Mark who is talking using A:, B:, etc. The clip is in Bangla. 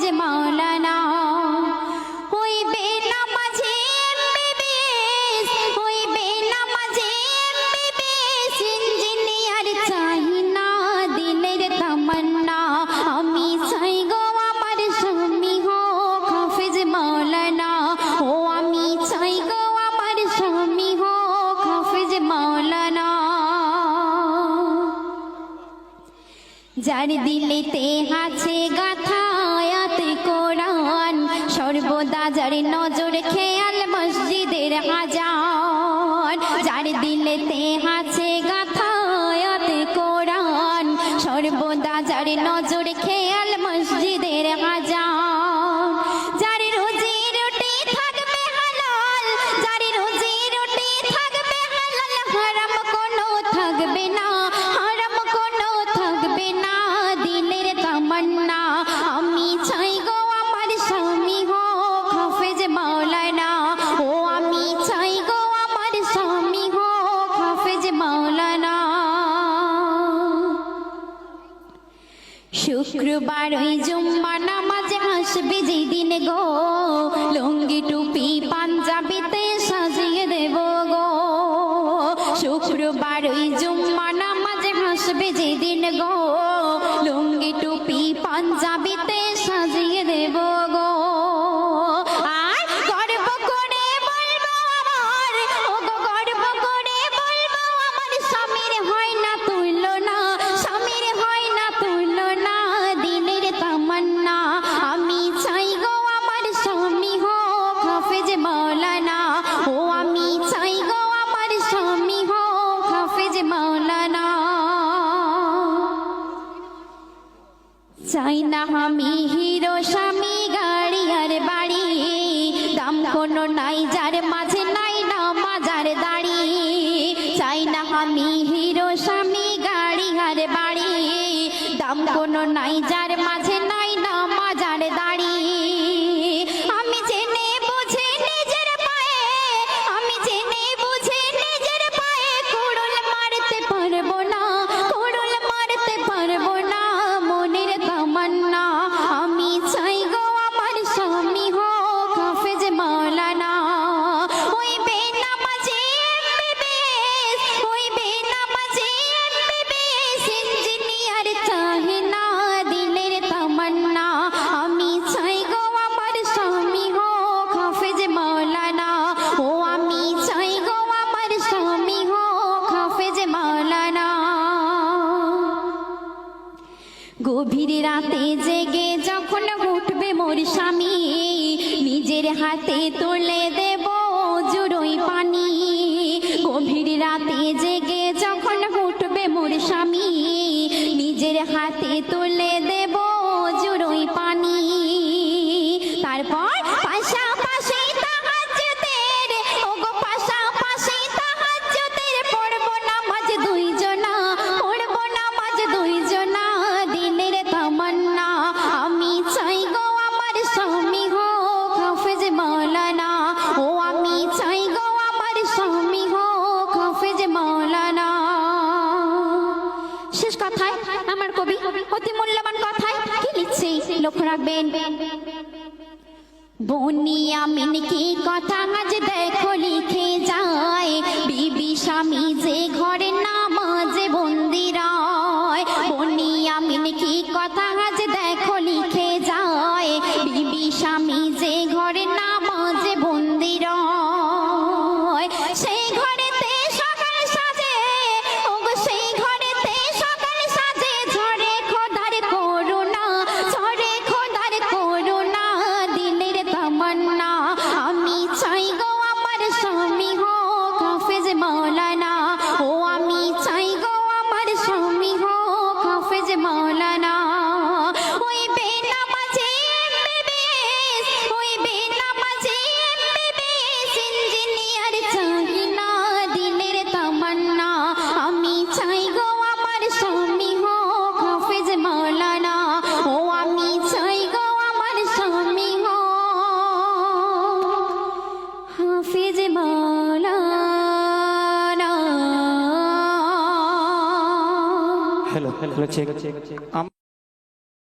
A: হাফেজ মাওলানা হইবে নামাজি এমবিবিএস হইবে নামাজি এমবিবিএস ইঞ্জিনিয়ার চাই না দিলের তামান্না আমি চাই গো আমার স্বামী হোক হাফেজ মাওলানা ও আমি চাই গো আমার স্বামী হোক হাফেজ মাওলানা যার দিলেতে আছে গাথা আয়াত কোরআন সর্বদা যার নজর খেয়াল মসজিদের আজান যার দিলেতে আছে গাথা আয়াত কোরআন সর্বদা যার নজর খেয়াল মসজিদের আজান যার রুজি রুটি থাকবে হালাল যার রুজি রুটি থাকবে হালাল হারাম কোনো থাকবে না হারাম কোনো থাকবে না দিলের তামান্না আমি চাই গো আমার স্বামী হোক হাফেজ মাওলানা ও আমি চাই গো আমার স্বামী হোক হাফেজ মাওলানা শুক্রবার ওই জুম্মা নামাজে আসবে যেদিন গো লুঙ্গি টুপি পাঞ্জাবিতে সাজিয়ে দেব গো শুক্রবার ওই জুম্মা নামাজে আসবে যেদিন গো লুঙ্গি টুপি পাঞ্জাবিতে সাজিয়ে দেব গো আর গর্ব করে বলবো আমার ও গো গর্ব করে বলবো আমার স্বামীর হয় না তুলনা স্বামীর হয় না তুলনা দিলের তামান্না আমি চাই গো আমার স্বামী হোক হাফেজ মাওলানা ও আমি চাই গো আমার স্বামী হোক হাফেজ মাওলানা চাই না আমি হিরো স্বামী গাড়ি আর বাড়ি দাম কোনো নাই যার মাঝে নাই না মাজার দাড়ি চাই না আমি হিরো স্বামী গাড়ি আর বাড়ি দাম কোনো নাই যার মাঝে নাই না মাজার দাড়ি আমি জেনে বুঝে নিজের পায়ে আমি জেনে বুঝে নিজের পায়ে কুড়ুল মারতে পারবো না কুড়ুল মারতে পারবো না মনের তামান্না আমি চাই গো আমার স্বামী হোক হাফেজ মাওলানা হইবে নামাজি এমবিবিএস হইবে নামাজি এমবিবিএস ইঞ্জিনিয়ার চাই না দিলের তামান্না আমি চাই গো আমার স্বামী হোক হাফেজ মাওলানা ও আমি চাই গো আমার স্বামী হোক হাফেজ মাওলানা গভীর রাতে জেগে যখন উঠবে মোর স্বামী নিজের হাতে তুলে দেব জুড়োই পানি গভীর রাতে জেগে যখন উঠবে মোর স্বামী নিজের হাতে তুলে দেব জুড়োই পানি তারপর পাশাপাশি তাহাজ্জুদের ওগো পাশাপাশি তাহাজ্জুদের পড়ব নামাজ দুইজনা পড়ব নামাজ দুইজনা দিলের তামান্না আমি চাই গো আমার স্বামী হোক হাফেজ মাওলানা ও আমি চাই গো আমার স্বামী হোক হাফেজ মাওলানা শেষ কথায় আমার কবি অতি মূল্যবান কথায় কি লিখছে লক্ষ্য রাখবেন বনিয়ামিন কি কথা আজ দেখো লিখে যায় বিবি স্বামী যে ঘরে নামাজে বন্দি রয় বনিয়ামিন কি কথা আজ দেখো লিখে যায় বিবি স্বামী যে ঘরে নামাজে বন্দি রয় সেই ঘরেতে সকাল সাজে ওগো সেই ঘরেতে সকাল সাজে ঝরে খোদার করুণা ঝরে খোদার করুণা দিলের তামান্না আমি চাই গো আমার স্বামী হোক হাফেজ মাওলানা ও আমি চাই গো আমার স্বামী হোক হাফেজ মাওলানা হইবে নামাজি এমবিবিএস হইবে নামাজি এমবিবিএস ইঞ্জিনিয়ার চাই না দিলের তামান্না আমি চাই গো আমার স্বামী হোক হাফেজ মাওলানা ও আমি চাই গো আমার স্বামী হোক হাফেজ মাওলানা
B: hello check